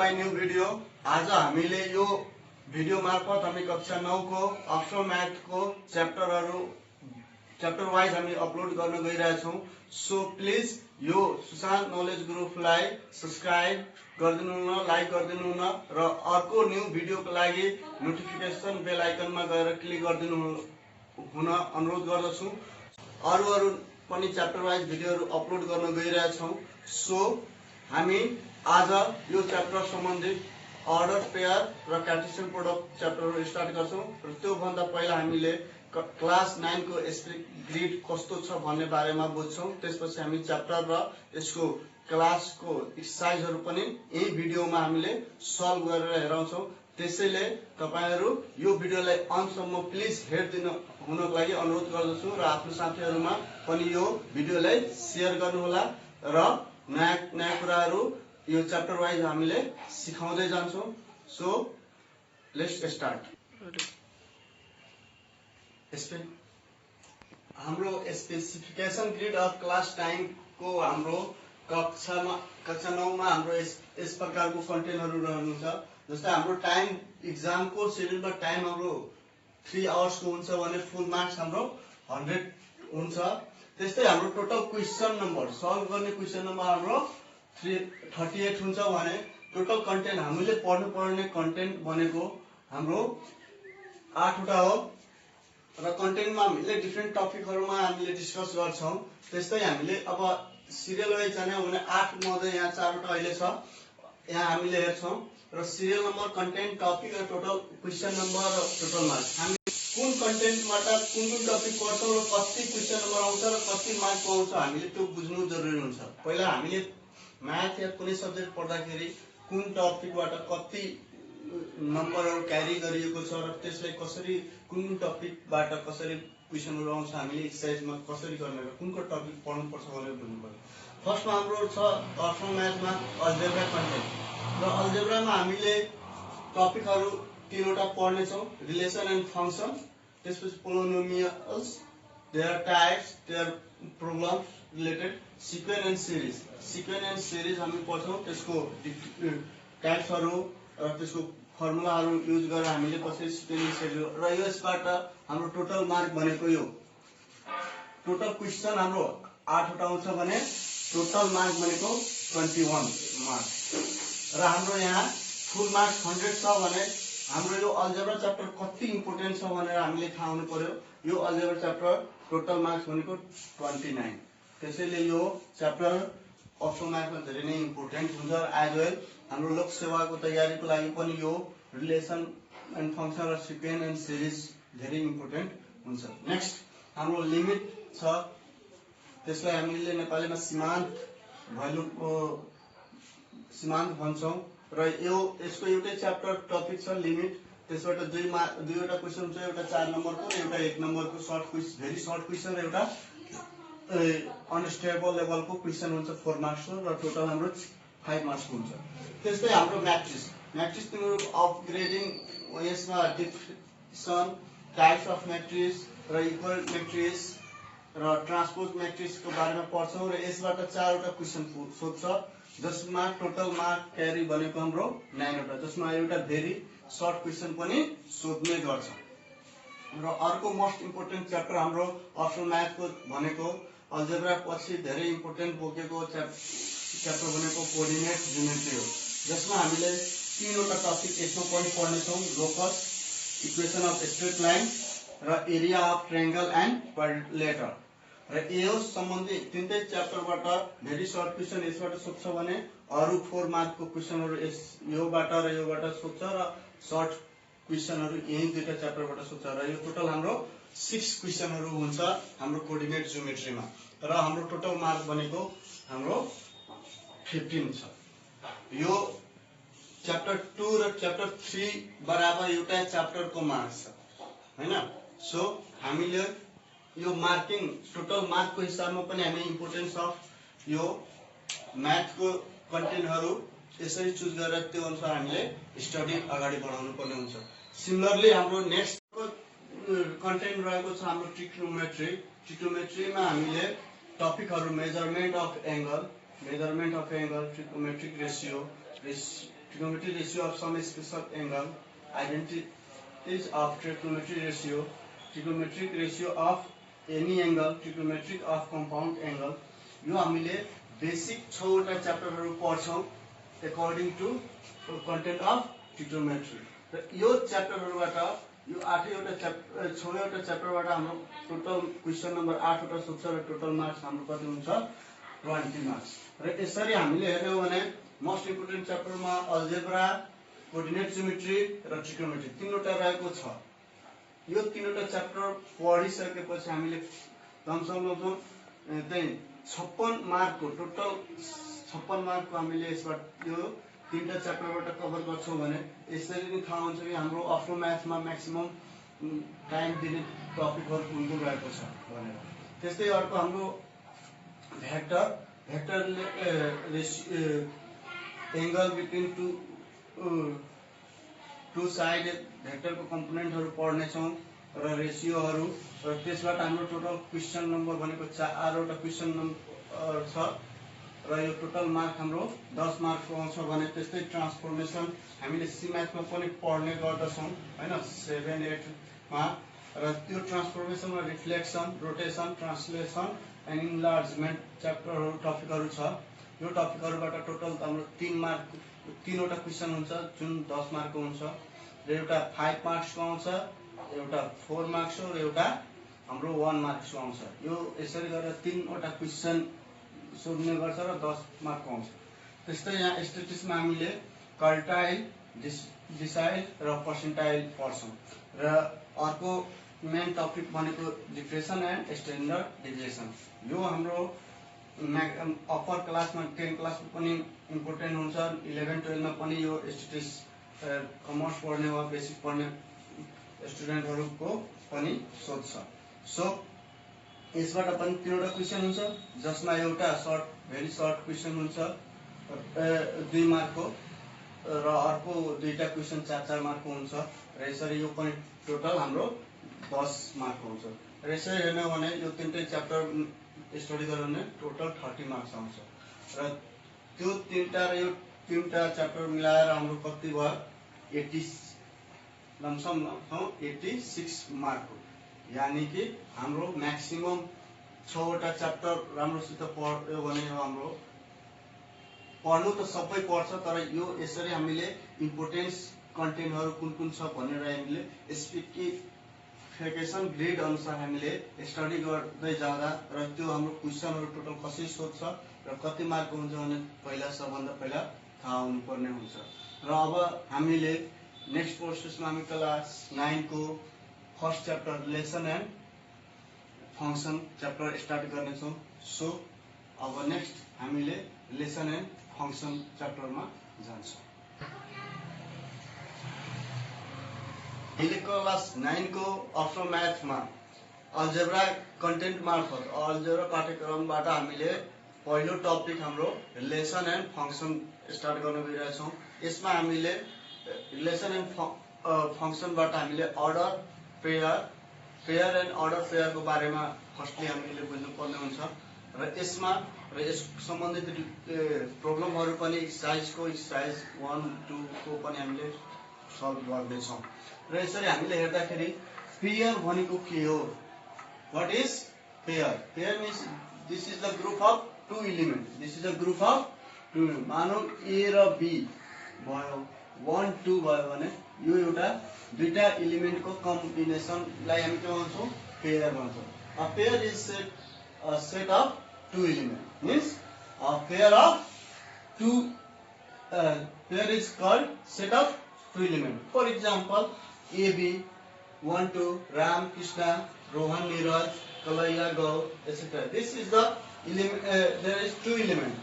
My new video. आज हामीले यो भिडियो मार्फत हामी कक्षा 9 को अक्षर मैथ को चैप्टर वाइज हामी अपलोड गर्न गइरहेछौं। सो प्लिज यो सुशान्त नलेज ग्रुपलाई सब्स्क्राइब गरिदिनु न, लाइक गरिदिनु न र अर्को न्यू भिडियोको लागि नोटिफिकेसन बेल आइकनमा गएर क्लिक गरिदिनु हुन अनुरोध गर्दछु। अरु पनि च्याप्टर वाइज भिडियोहरु अपलोड गर्न गइरहेछौं। सो हामी आज यो च्याप्टर सम्बन्धित अर्डर पेयर र कार्टेशियन प्रोडक्ट च्याप्टरहरु स्टार्ट गर्छौं। र त्यो भन्दा पहिला हामीले क्लास 9 को एस्पेक्ट ग्रिड कस्तो छ भन्ने बारेमा बुझ्छौं। त्यसपछि हामी च्याप्टर र यसको क्लास को एक्सरसाइजहरु पनि यही भिडियोमा हामीले सल्भ गरेर हेराउँछौं। त्यसैले तपाईहरु यो भिडियोलाई अन्तसम्म प्लिज हेर्दिनु हुनको लागि अनुरोध गर्दछु र आफ्नो साथीहरुमा पनि यो भिडियोलाई शेयर गर्नुहोला र नयाँ कुराहरु यो च्याप्टर वाइज हामीले सिकाउँदै जान्छौं। So let's start. हाम्रो स्पेसिफिकेसन ग्रिड अफ क्लास 9 को हाम्रो कक्षा 9 मा हाम्रो यस प्रकारको कन्टेन्टहरु रहनुहुन्छ। जस्तै हाम्रो टाइम एक्जाम को शेड्युलमा टाइम हाम्रो 3 आवर्स को हुन्छ भने फुल मार्क्स हाम्रो 100 हुन्छ। त्यस्तै हाम्रो टोटल क्वेशन नम्बर सल्भ गर्ने क्वेशन नम्बर हाम्रो 38 हुन्छ भने टोटल कन्टेन्ट हामीले पढ्नु पर्ने कन्टेन्ट बनेको हाम्रो 8 वटा हो। र कन्टेन्टमा हामीले डिफ्रेन्ट टपिकहरुमा हामीले डिस्कस गर्छौं। त्यस्तै हामीले अब सिरियल वाइज जाने हो भने 8 मध्ये यहाँ 4 वटा अहिले छ, यहाँ हामीले हेर्छौं। र सिरियल नम्बर, कन्टेन्ट, टपिक र टोटल क्वेशन नम्बर र टोटल मार्क्स हामी कुन कन्टेन्टबाट कुन टपिक पढ्छौं र कति क्वेशन नम्बर आउँछ र कति मार्क पाउँछ हामीले त्यो बुझ्नु जरुरी हुन्छ। पहिला हामीले म्याथ या कुनै सब्जेक्ट पढ्दाखेरि कुन टपिकबाट कति नम्बरहरु क्यारी गरिएको छ र त्यसलाई कसरी कुन टपिकबाट कसरी क्वेशनहरु आउँछ हामीले एक्सरसाइजमा कसरी गर्ने र कुनको टपिक पढ्नु पर्छ भनेर बुझ्नु पर्यो। फर्स्टमा हाम्रो छ अर्थन म्याथमा अल्जेब्रा कन्टेन्ट। र अल्जेब्रामा हामीले टपिकहरु 3 वटा पढ्ने छौं। रिलेसन एन्ड फंक्शन, त्यसपछि polynomials, there types, there problems related, sequence and series. Sequence and series हामी पढ्छौं, त्यसको टाइप्सहरु र त्यसको फर्मुलाहरु युज गरेर हामीले कसरी सिक्वेन्स सिरिज र यसबाट हाम्रो टोटल मार्क भनेको यो टोटल क्वेशन हाम्रो 8 वटा आउँछ भने टोटल मार्क भनेको 21 मार्क। र हाम्रो यहाँ फुल मार्क्स 100 छ भने हाम्रो यो अल्जेब्रा च्याप्टर कति इम्पोर्टेन्ट छ भनेर हामीले थाहा हुनु पर्यो। यो अल्जेब्रा च्याप्टर टोटल मार्क्स भनेको 29। त्यसैले यो च्याप्टर अप्सन म्याथमा धेरै नै इम्पोर्टेन्ट हुन्छ। एज वेल हाम्रो लोक सेवाको तयारीको लागि पनि यो रिलेसन एन्ड फंक्शन र सिक्वेन्स एन्ड सिरिज धेरै इम्पोर्टेन्ट हुन्छ। नेक्स्ट हाम्रो लिमिट छ, त्यसलाई हामीले नेपालीमा सीमान्त भ्यालुको सीमान्त भन्छौं। र यसको एउटै च्याप्टर टपिक छ लिमिट। त्यसबाट दुईवटा क्वेशन हुन्छ, एउटा 4 नम्बरको र एउटा 1 नम्बरको short question, very short question र एउटा अनस्टेबल लेभलको क्वेशन हुन्छ 4 मार्क्सको र टोटल हाम्रो 5 मार्क्सको हुन्छ। त्यस्तै हाम्रो म्याट्रिक्स तिम्रो अपग्रेडिङ यसमा डिफिसन, टाइप्स अफ म्याट्रिक्स र इक्वल म्याट्रिक्स र ट्रान्सपोज म्याट्रिक्सको बारेमा पढ्छौं। र यसबाट 4 वटा क्वेशन सोध्छ, जसमा टोटल मार्क क्यारी भनेको हाम्रो 9 वटा, जसमा एउटा भेरी सर्ट क्वेशन पनि सोध्ने गर्छ। र अर्को मोस्ट इम्पोर्टेन्ट च्याप्टर हाम्रो अप्सन म्याथको भनेको अल्जेब्रा पछि धेरै इम्पोर्टेन्ट बोकेको च्याप्टर भनेको कोअर्डिनेट जियोमेट्री हो, जसमा हामीले 3 वटा टपिक यसमा पनि पढ्ने छौं। Locus, equation of straight line र area of triangle and quadrilateral. र यो सम्बन्धी तीनटै च्याप्टरबाट भेरी सर्ट क्वेशन यसबाट सोध्छ भने अरु 4 मार्कको क्वेशनहरु योबाट र योबाट सोध्छ र सर्ट क्वेशनहरु यही दुईटा च्याप्टरबाट सोध्छ। र यो टोटल हाम्रो 6 क्वेशनहरु हुन्छ हाम्रो कोअर्डिनेट जियोमेट्रीमा। र हाम्रो टोटल मार्क भनेको हाम्रो 15 छ। यो च्याप्टर 2 र च्याप्टर 3 बराबर एउटा च्याप्टरको मार्क्स छ हैन। सो हामीले यो मार्किङ टोटल मार्कको हिसाबमा पनि हामी इम्पोर्टेन्स अफ यो म्याथको कन्टेन्टहरु यसरी चुज गरेर त्यो अनुसार हामीले स्टडी अगाडि बढाउनु पर्ने हुन्छ। सिमिलरली हाम्रो नेक्स्ट कन्टेन्ट रहेको छ हाम्रो ट्रिग्नोमेट्री। ट्रिग्नोमेट्रीमा हामीले टपिकहरु measurement of angle, trigonometric ratio, trigonometric ratio of some special angle, identities of trigonometric ratio of any angle, trigonometric of compound angle. यो हामीले बेसिक 6 वटा च्याप्टरहरु पढ्छौं according to content of trigonometry. र यो च्याप्टरहरुबाट यो 8 वटा च्याप्टर 6 वटा च्याप्टरबाट हाम्रो टोटल क्वेशन नम्बर 8 वटा सोध्छ र टोटल मार्क्स हाम्रो कति हुन्छ 20 मार्क्स. र यसरी हामीले हेर्ने हो भने मोस्ट इम्पोर्टेन्ट च्याप्टरमा अलजेब्रा, कोर्डिनेट ज्योमेट्री र ट्रिगोनोमेट्री तीनवटा रहेको छ. यो तीनवटा च्याप्टर पढिसकेपछि हामीले कमसम चाहिँ 56 मार्कको टोटल 56 मार्कको हामीले यसबाट यो तीनटा च्याप्टरबाट कभर गर्छौं भने यसरी नै थाहा हुन्छ कि हाम्रो अफ्टर म्याथमा म्याक्सिमम टाइम दिने टपिकहरु कुन कुन रहेको छ भनेर. त्यस्तै अर्को हाम्रो vector angle between two side भेक्टरको कम्पोनेन्टहरु पढ्ने छौं र रेशियोहरु र त्यसबाट हाम्रो टोटल क्वेशन नम्बर भनेको 4 वटा क्वेशन नम्बर छ र यो टोटल मार्क हाम्रो 10 मार्कको आउँछ भने त्यस्तै ट्रान्सफर्मेसन हामीले सी म्याथमा पनि पढ्ने गर्दछौं हैन 7 8 मा र त्यो ट्रान्सफर्मेसनमा reflection, rotation, translation and enlargement च्याप्टरहरु टपिकहरु छ. यो टपिकहरुबाट टोटल हाम्रो 3 मार्क 3 वटा क्वेशन हुन्छ जुन 10 मार्कको हुन्छ र एउटा 5 मार्क्सको आउँछ, एउटा 4 मार्क्सको र एउटा हाम्रो 1 मार्क्सको आउँछ. यो यसरी गरेर 3 वटा क्वेशन सोध्ने गर्छ र 10 मार्कको आउँछ. त्यस्तै यहाँ स्ट्याटिस्टिक्समा हामीले क्वार्टाइल, डिसाइल र पर्सेन्टाइल पढ्छौं र अर्को मेन टपिक भनेको डिफ्रेक्सन एन्ड स्ट्यान्डर्ड डेभिएसन. यो हाम्रो अप्पर क्लासमा 10 क्लासमा पनि इम्पोर्टेन्ट हुन्छ, 11 12 मा पनि यो स्ट्याटिस्टिक्स कमर्स पढ्ने वा बेसिक पढ्ने स्टुडेन्टहरुको पनि सोध्छ. सो यसबाट पनि तीनवटा क्वेशन हुन्छ जसमा एउटा भेरी सर्ट क्वेशन हुन्छ 2 मार्कको र अर्को दुईटा क्वेशन 4 मार्कको हुन्छ र यसरी यो पनि टोटल हाम्रो 10 मार्कको हुन्छ. र यसरी हेर्ने हो भने यो तीनटै च्याप्टर स्टडी गर्यो भने टोटल 30 मार्क्स आउँछ र त्यो तीनटा र यो तीनटा च्याप्टर मिलाएर हाम्रो कति भयो 86 मार्कको. यानी कि हाम्रो म्याक्सिमम 6 वटा च्याप्टर राम्रोसित पढ्यो भने हाम्रो पढ्नु त सबै पढ्छ तर यो यसरी हामीले इम्पोर्टेन्स कन्टेन्टहरु कुन कुन छ भनेर हामीले स्पेसिफिकेसन ग्रेड अनुसार हामीले स्टडी गर्दै जाँदा र त्यो हाम्रो क्वेशनहरु टोटल कसरी सोध्छ र कति मार्कको हुन्छ भने पहिला सबभन्दा पहिला थाहा हुनुपर्ने हुन्छ. र अब हामीले नेक्स्ट प्रोसेसमा हामी क्लास 9 को first chapter lesson and function chapter start गर्ने छौं. सो अब नेक्स्ट हामीले लेसन एन्ड फंक्शन च्याप्टरमा जान्छौं. अहिले क्लास 9 को अफ्टर म्याथमा अलजेब्रा कन्टेन्ट मार्फत अलजेब्रा पाठ्यक्रमबाट हामीले पहिलो टपिक हाम्रो लेसन एन्ड फंक्शन स्टार्ट गर्न गइरहेका छौं. यसमा हामीले लेसन एन्ड फंक्शनबाट हामीले order pair and order pair को बारेमा फर्स्टली हामीले बुझ्नु पर्ने हुन्छ र यसमा र यस सम्बन्धित प्रब्लमहरु पनि एक्सरसाइज 1 2 को पनि हामीले सल्भ गर्दै छौं. र यसरी हामीले हेर्दाखेरि पेयर भनेको के हो? What is pair? Pair means this is the group of two element. This is the group of two. मानौ ए र बी भयो 1 2 भयो भने यो एउटा दुईटा एलिमेंट को कम्बिनेसनलाई हामी के भन्छौं? Pair भन्छौं. A pair is a set of two elements. Means a pair of two pair is called set of two elements. For example, AB 1 2 Ram Krishna Rohan Neeraj Kalaiya Gaur etc. This is the element. There is two elements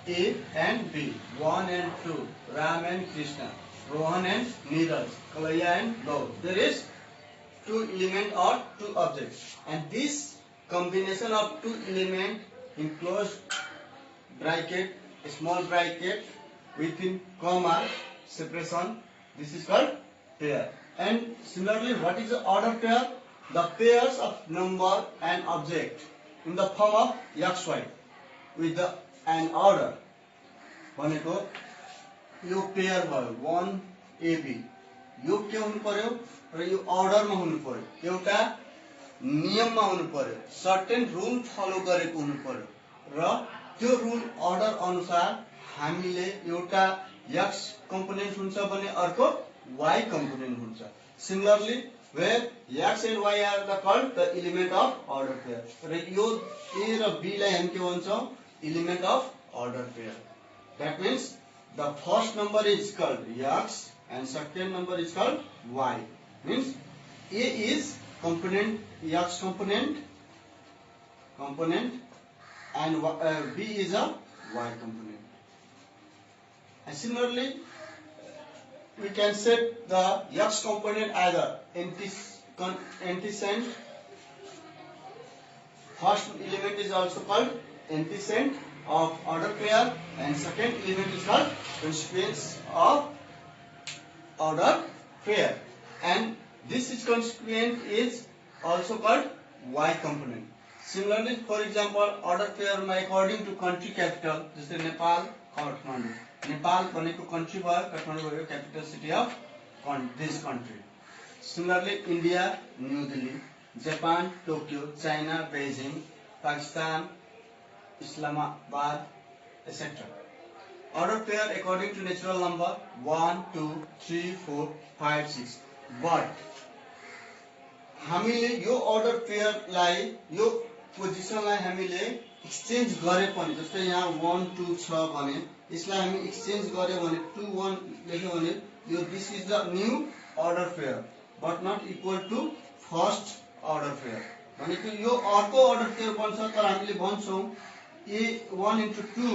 A and B, 1 and 2, Ram and Krishna, Rohan and Neeraj, Kalaiya and Gaur. There is two elements or two objects, and this combination of two elements in closed bracket, small bracket within comma separation, this is called pair. And similarly, what is the order pair? The pairs of number and object in the form of XY with the an order भनेको यो pair भयो 1 AB, यो के हुनु पर्यो र यो अर्डरमा हुनु पर्यो, एउटा नियममा हुनु पर्यो, सर्टेन रुल फलो गरेको हुनु पर्यो र त्यो रुल अर्डर अनुसार हामीले एउटा x कम्पोनेन्ट हुन्छ भने अर्को y कम्पोनेन्ट हुन्छ। Similarly where x and y are the called the element of order pair, र यो a र b लाई हामी के भन्छौं element of order pair। That means the first number is called x and second number is called y, means a is component, x component and b is a y component। And similarly we can set the x component as a antecedent, first element is also called antecedent of order pair and second element is called consequence of order pair, and this is consequent is also called y component। Similarly, for example, order pair according to country capital, जैसे नेपाल काठमाडौँ, नेपाल भनेको country भयो, काठमाडौँ भयो capital city of this country। Similarly, India New Delhi, Japan Tokyo, China Beijing, Pakistan Islamabad, etc. Order pair according to natural number 1 2 3 4 5 6, but हामीले यो order pair लाई, यो position लाई हामीले एक्सचेन्ज गरे पनि, जस्तै यहाँ 1 2 छ भने यसलाई हामी एक्सचेन्ज गर्यो भने 2 1 लेख्यो भने यो this is the new order pair but not equal to first order pair, भनेको यो अर्को order pair बन्छ, तर हामीले भन्छौं a 1 into 2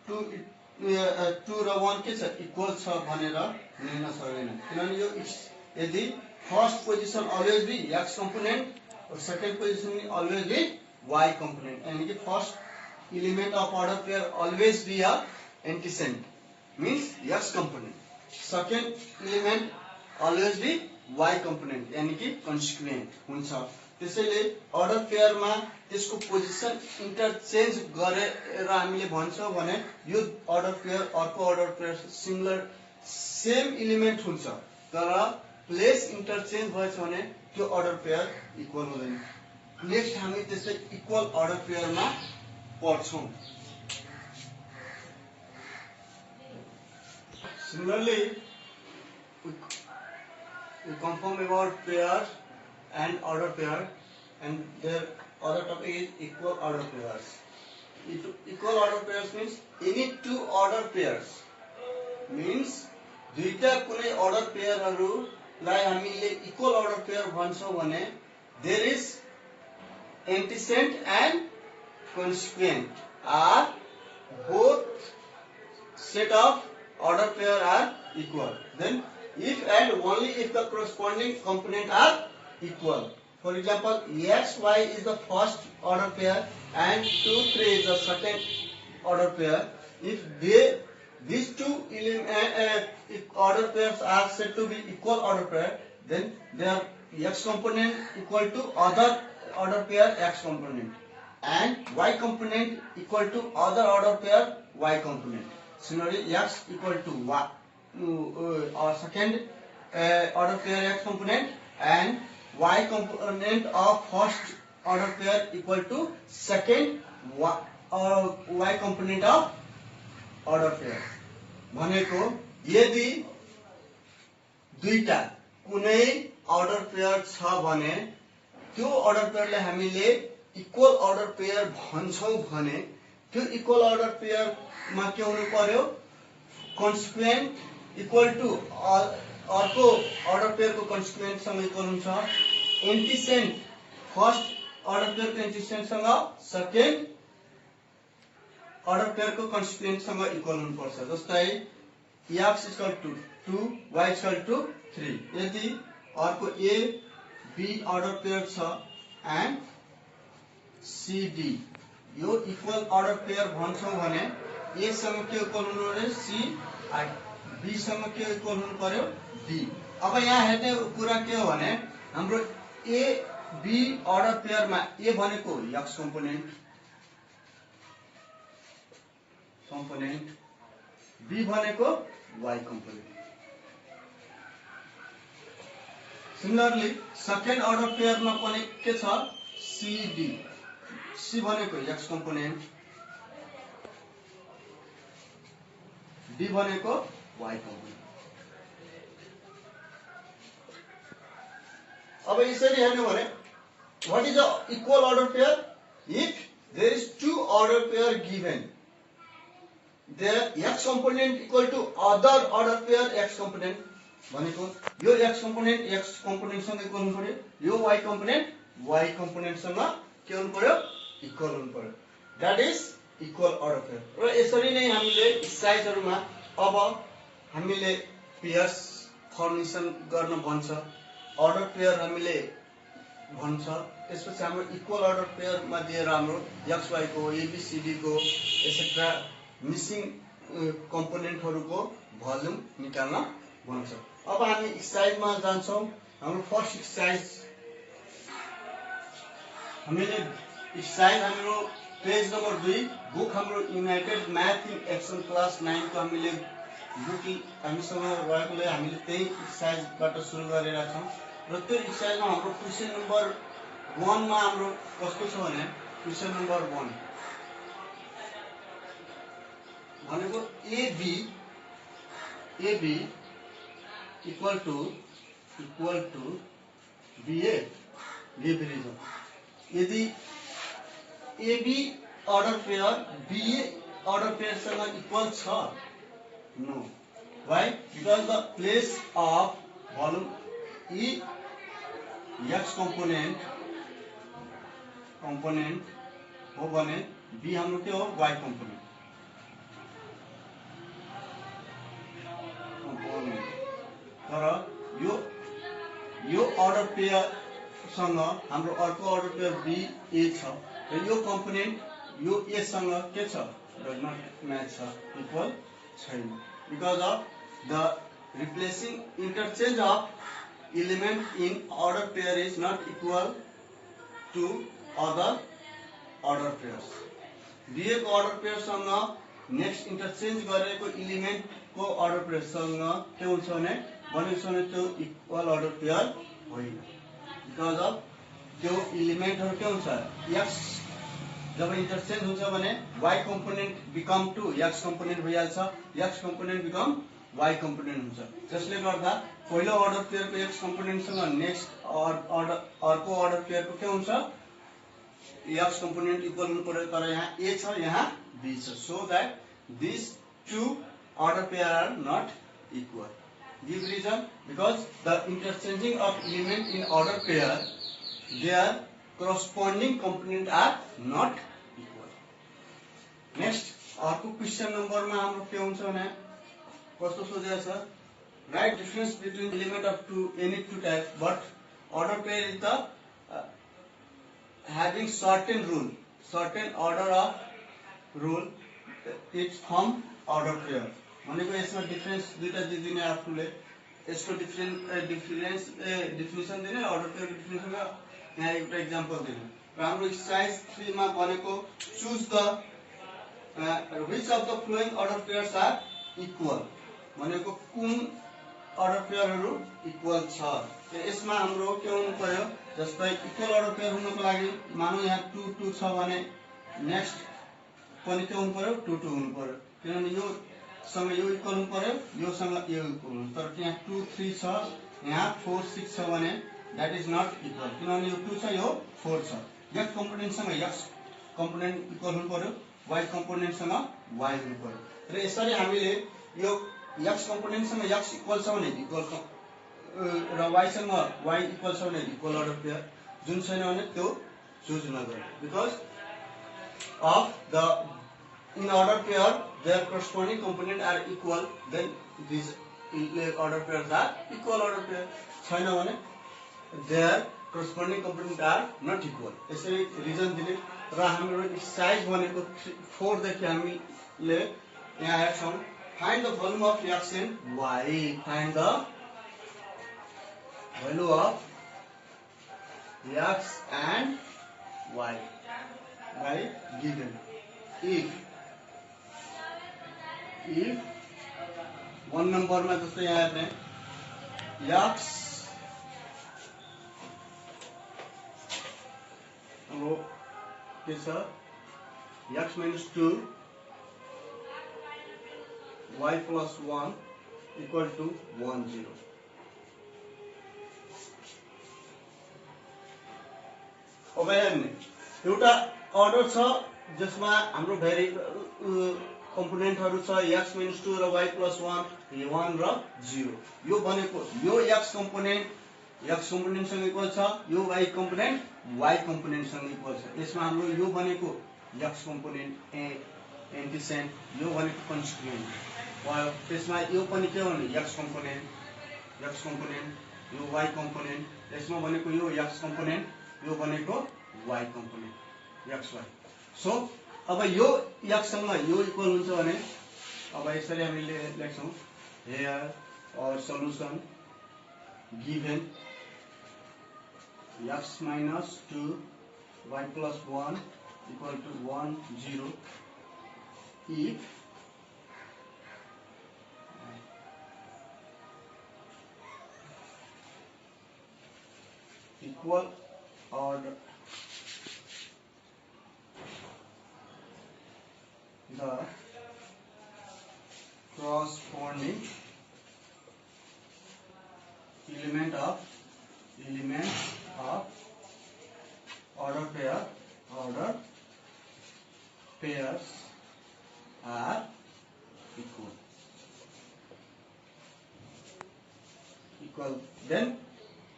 2 र 1 के छ इक्वल छ भनेर लिन सक्दैन, किनभने यो यदि first position always be x component और second position always be y component, यानी कि first element of order pair always be a antecedent, means x component, second element always be y component, यानी कि consequent हुन्छ। त्यसैले order pair मा त्यसको position interchange गरेर हामीले भन्छौं भने यो order pair अर्को order pair similar same element हुन्छ, तर प्लेस इन्टरचेन्ज भएछ भने त्यो order pair इक्वल हुँदैन। नेक्स्ट हामी त्यसै इक्वल order pair मा पढ्छौं। Similarly, we confirm about pair and order pair, and their other topic is equal order pairs. Equal order pairs means any two order pairs, means दुईटा कुनै order pair हरूलाई हामीले equal order pair भन्छौं भने there is antecedent and consequent are both set of order pair are equal, then if and only if the corresponding component are equal. For example, x y is the first order pair and 2 3 is the second order pair. If these two order pairs are said to be equal order pair, then their x component equal to other order pair x component and y component equal to other order pair y component. Similarly, x equal to y or second order pair x component and y component of first order pair equal to second y component of order pair। भनेको यदि दुईटा कुनै order pair छ भने त्यो order pair लाई हामीले equal order pair भन्छौं भने त्यो equal order pair मा के हुनु पर्यो consequent equal to अर्को order pair को consequent सँग इक्वल हुन्छ, antecedent first order pair को antecedent सँग second order pair को consequent सँग इक्वल हुनु पर्छ। जस्तै x equal to 2 y equal to 3, यदि अर्को a b order pair छ and c d यो इक्वल order pair भन्छौं भने a सँग के इक्वल हुनु पर्यो c, b सँग के इक्वल हुनु पर्यो d। अब यहाँ हेर्ने कुरा के हो भने हाम्रो a b order pair मा a भनेको x component b भनेको y component. Similarly, second order pair मा पनि के छ CD. C भनेको x component, D भनेको y component. अब यसरी हेर्नु भने what is the equal order pair? If there is two order pair given, their x component equal to other order pair x component. भनेको यो x component सँग equal हुनु पर्यो, यो y component सँग के हुनु पर्यो इक्वल हुनु पर्यो. That is equal order pair. र यसरी नै हामीले एक्सरसाइजहरुमा अब हामीले पेयर्स फर्मेसन गर्न भन्छ, अर्डर पेयर हामीले भन्छ, त्यसपछि हाम्रो इक्वल अर्डर पेयर मा दिएर हाम्रो x y को ABCD को एसेट्रा मिसिङ कम्पोनेन्टहरुको भोल्युम निकाल्न भन्छ. अब हामी एक्सरसाइजमा जान्छौं. हाम्रो फर्स्ट एक्सरसाइज हामीले एक्सरसाइज हाम्रो पेज नम्बर 2 बुक हाम्रो United math in action class 9 को हामीले बुक हामीसँग रहेकोले हामीले त्यही एक्सरसाइजबाट सुरु गरेका छौं. र त्यो एक्सरसाइजमा हाम्रो क्वेशन नम्बर 1 मा हाम्रो कस्तो छ भने क्वेशन नम्बर 1 भनेको AB equal to BA give reason. यदि AB order pair BA order pair सँग इक्वल छ, no. Why? Because the place of volume E x component हो भने B हाम्रो के हो y component. तर यो अर्डर पेयर सँग हाम्रो अर्को अर्डर पेयर BA छ र यो कम्पोनेन्ट यो A सँग के छ डज नट म्याच छ, इक्वल छैन. Because of the replacing interchange of element in order pair is not equal to other order pairs. BA को अर्डर पेयर सँग नेक्स्ट इन्टरचेन्ज गरेको एलिमेन्ट को अर्डर पेयर सँग के हुन्छ भने त्यो इक्वल अर्डर पेयर होइन. बिकज अफ त्यो एलिमेन्टहरु के हुन्छ x जब इन्टरचेन्ज हुन्छ भने y component become to x component भइहाल्छ, x component become y component हुन्छ. जसले गर्दा पहिलो अर्डर पेयरको x कम्पोनेन्ट सँग नेक्स्ट अर्को अर्डर पेयरको के हुन्छ x कम्पोनेन्ट इक्वल हुनु पर्यो. तर यहाँ A छ, यहाँ B छ. So that this two order pair are not equal. Give reason because the interchanging of element in order pair, their corresponding component are not equal. Next, अर्को question number मा हाम्रो के हुन्छ भने कस्तो सोधेको छ, write difference between element of any two types, but order pair is the having certain order of rule, it form order pair. भनेको यसमा डिफरेन्स दुईटा दिदिने आफुले, यसको डिफिनेसन दिने, अर्डर पेयर डिफिनेसनमा यहाँ एउटा एक्जाम्पल दिने. र हाम्रो एक्सरसाइज 3 मा भनेको choose the which of the following order pairs are equal. भनेको कुन अर्डर पेयरहरु इक्वल छ. यसमा हाम्रो के हुनु पर्यो, जस्तै इक्वल अर्डर पेयर हुनको लागि मानौ यहाँ 2 2 छ भने नेक्स्ट पनि के हुनु पर्यो 2 2 हुनु पर्यो. किनभने यो सँग यो इक्वल हुनु पर्यो, यो सँग यो इक्वल हुनु. तर यहाँ 2 3 छ, यहाँ 4 6 छ भने दैट इज नट इक्वल. किनभने यो 2 छ, यो 4 छ. x कम्पोनेन्ट सँग x कम्पोनेन्ट इक्वल हुनु पर्यो, y कम्पोनेन्ट सँग y हुनु पर्यो. र यसरी हामीले यो x कम्पोनेन्ट सँग x इक्वल छ भने इक्वल र y सँग y इक्वल छ भने इक्वल अर्डर पेयर. जुन छैन भने त्यो चुज नगर्नु. Because of the in order pair their corresponding component are equal, then these order pairs are equal order pair. छैन भने their corresponding component are not equal. यसरी रिजन दिने. र हाम्रो एक्सरसाइज भनेको 4 देखि हामीले यहाँ हेर्छौं, find the volume of x and y. Find the value of x and y by given if 1 नम्बरमा जस्तै यहाँ हेर्ने x हाम्रो के छ x minus 2 y plus 1 equal to 1 0. अब हेर्ने एउटा अर्डर छ जसमा हाम्रो भेरिएबल कम्पोनेन्टहरु छ x minus 2 र y plus 1 1 र 0. यो भनेको यो x कम्पोनेन्ट सँग इक्वल छ, यो y कम्पोनेन्ट y कम्पोनेन्ट सँग इक्वल छ. यसमा हाम्रो यो भनेको x कम्पोनेन्ट एन्टिसेन्ट, यो भनेको कन्स्टिट्युएन्ट. त्यसमा यो पनि के भने x कम्पोनेन्ट, यो y कम्पोनेन्ट, यसमा भनेको यो x कम्पोनेन्ट, यो भनेको y कम्पोनेन्ट xy. सो अब यो x सँग यो इक्वल हुन्छ भने अब यसरी हामीले लेख्छौं here or solution given x minus 2 y plus 1 equal to 1 0 if equal order the corresponding elements of order pairs are equal. Then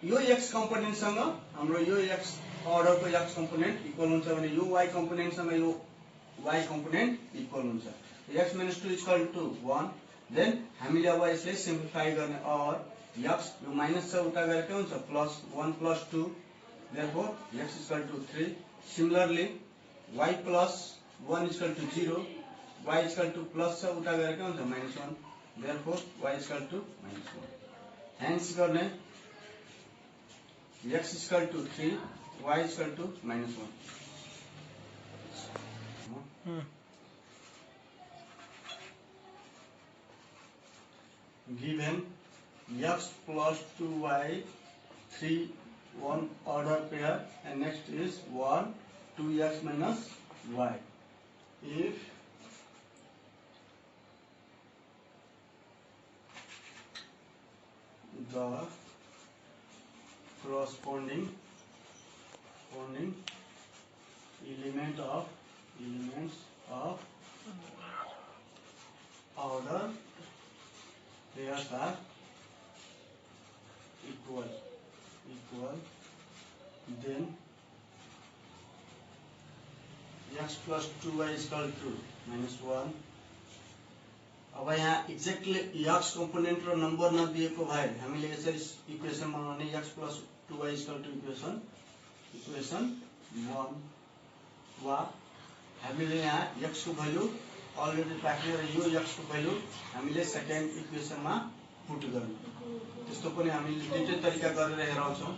यो x कम्पोनेन्ट सँग हाम्रो यो x अर्डर को x कम्पोनेन्ट इक्वल हुन्छ भने यो y कम्पोनेन्ट सँग यो y कम्पोनेन्ट इक्वल हुन्छ. x minus 2 equal to 1. Then हामीले अब यसले सिम्प्लिफाई गर्ने और x यो माइनस छ उता गएर के हुन्छ plus 1 plus 2. therefore x equal to 3. similarly y plus 1 equal to 0, y equal to plus छ उता गएर के हुन्छ -1. therefore y equal to -1. hence गर्ने x equal to 3, y equal to -1. Given x plus 2y 3 1 order pair and next is 1 2x minus y. If the corresponding elements of order pairs are equal, then x plus 2y is equal to -1. अब यहाँ exactly x component र number नदिएको भए हामीले यसरी equation बनाउने x plus 2y is equal to equation 1 वा हामीले यहाँ x को भ्यालु अलरेडी राखेर यो x को भ्यालु हामीले सेकेन्ड इक्वेसनमा पुट गर्ने. त्यस्तो पनि हामीले दुईटै तरिका गरेर हेराउँछौं.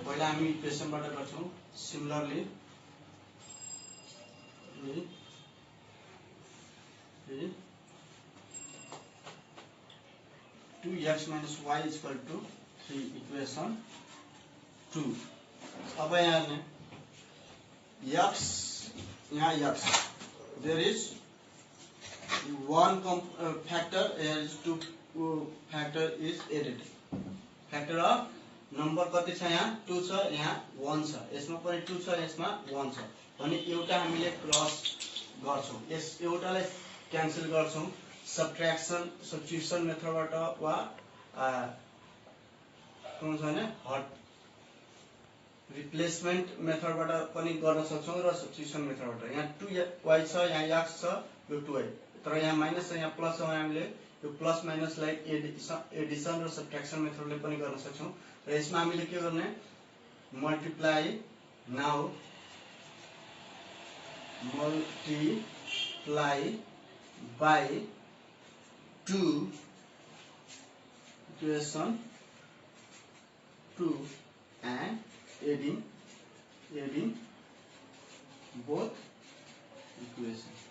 पहिला हामी इक्वेसनबाट गर्छौं. Similarly 2x minus y is equal to 3 equation 2. अब यहाँ x यहाँ x there is one factor, here is two factor is added. factor of number कति छ यहाँ 2 छ, यहाँ 1 छ, यसमा पनि 2 छ, यसमा 1 छ भने एउटा हामीले क्रस गर्छौं. यस एउटालाई क्यान्सल गर्छौं सब्स्टिट्युसन मेथडबाट वा कुन छ भने हट रिप्लेसमेन्ट मेथडबाट पनि गर्न सक्छौं र सब्स्टिट्युसन मेथडबाट. यहाँ 2y छ, यहाँ x छ, यो 2y, तर यहाँ माइनस छ, यहाँ प्लस छ, हामीले यो प्लस माइनसलाई एडिसन र सब्ट्र्याक्सन मेथडले पनि गर्न सक्छौं. र यसमा हामीले के गर्ने multiply now multiply by 2 equation 2 and adding both equations.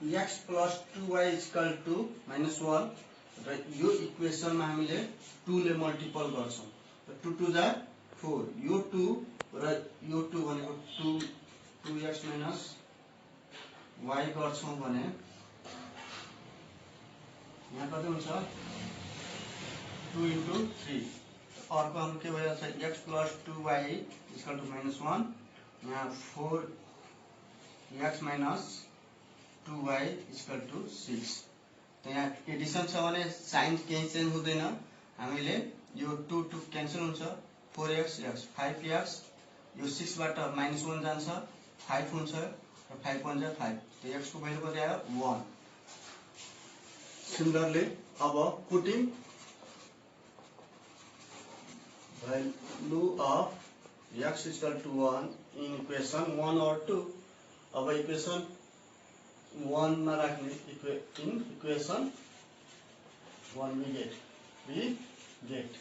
x plus 2y equal to -1 र यो इक्वेसनमा हामीले 2 ले मल्टिपल गर्छौं। 2 2 जा 4 यो 2 र यो 2 भनेको 2x minus y गर्छौं भने यहाँ कति हुन्छ 2 into 3 अर्को हाम्रो के भइरहेछ x plus 2y equal to -1 यहाँ 4x minus 2y equal to 6 तो यहाँ एडिसन छ भने साइन केही चेन्ज हुँदैन हामीले यो 2 2 क्यान्सल हुन्छ 4x x 5x यो 6 बाट -1 जान्छ 5 हुन्छ र 5 1 जा 5 तो x को भ्यालु कति आयो 1 सिमिलरली अब putting value of x is equal to 1 in equation 1 or 2 अब इक्वेसन 1 मा राख्ने in equation 1 we get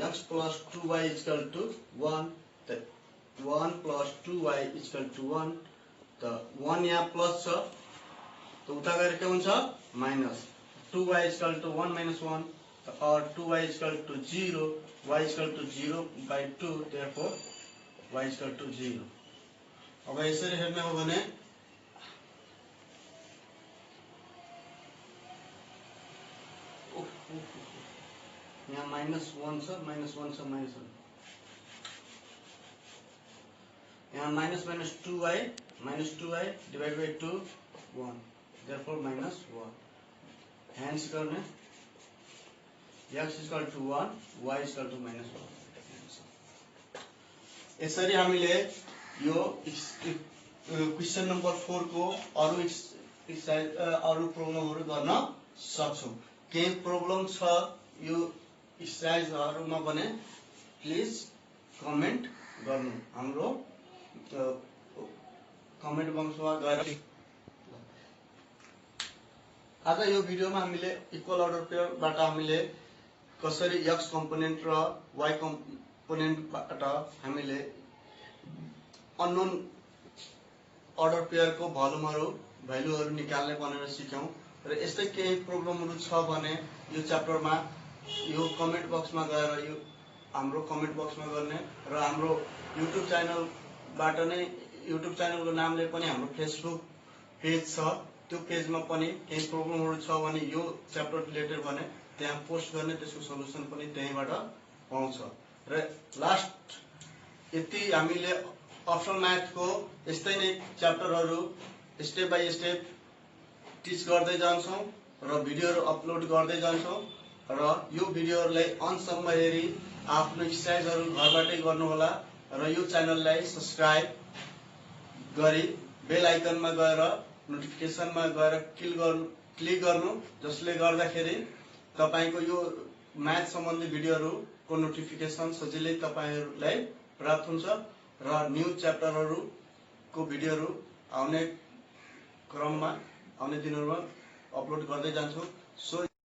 x plus 2y is equal to 1 the 1 plus 2y is equal to 1 the 1 यहाँ plus छ तो उता गएर के हुन्छ minus 2y is equal to 1 minus 1 or 2y is equal to 0 y is equal to 0 by 2 therefore y is equal to 0 अब यसरी हेर्ने हो भने यहाँ -1 छ -1 छ -1 यहाँ -2y divided by 2 1 therefore -1 hence गर्ने x is equal to 1 y is equal to -1 यसरी हामीले यो क्वेशन नम्बर 4 को अरु एक्सरसाइज अरु प्रब्लमहरु गर्न सक्छौं के प्रब्लम छ यो एक्सरसाइजहरुमा भने प्लिज कमेन्ट गर्नु हाम्रो कमेन्ट बक्समा गएर आज यो भिडियोमा हामीले इक्वल अर्डर पेयरबाट हामीले कसरी x कम्पोनेन्ट र y कम्पोनेन्टबाट हामीले अननोन अर्डर पेयरको भ्यालुहरु निकाल्ने भनेर सिक्यौं र यस्तै केही प्रब्लमहरु छ भने यो च्याप्टरमा यो कमेन्ट बक्समा गएर यो हाम्रो कमेन्ट बक्समा गर्ने र हाम्रो युट्युब च्यानलबाट नै युट्युब च्यानलको नामले पनि हाम्रो फेसबुक पेज छ त्यो पेजमा पनि केही प्रब्लमहरु छ भने यो च्याप्टर रिलेटेड भने त्यहाँ पोस्ट गर्ने त्यसको सल्युसन पनि त्यहीबाट पाउँछ र लास्ट यति हामीले अप्सनल म्याथको यस्तै नै च्याप्टरहरु स्टेप बाइ स्टेप टिच गर्दै जान्छौं र भिडियोहरु अपलोड गर्दै जान्छौं र यो भिडियोहरुलाई अन्तसम्म हेरी आफ्नो एक्सरसाइजहरु घरबाटै गर्नु होला र यो च्यानललाई सब्स्क्राइब गरी बेल आइकनमा गएर नोटिफिकेसनमा गएर क्लिक गर्नु जसले गर्दाखेरि तपाईको यो म्याथ सम्बन्धी भिडियोहरुको नोटिफिकेसन सजिलै तपाईहरुलाई प्राप्त हुन्छ र न्यू च्याप्टरहरुको भिडियोहरु आउने क्रममा आउने दिनहरुमा अपलोड गर्दै जान्छौं सो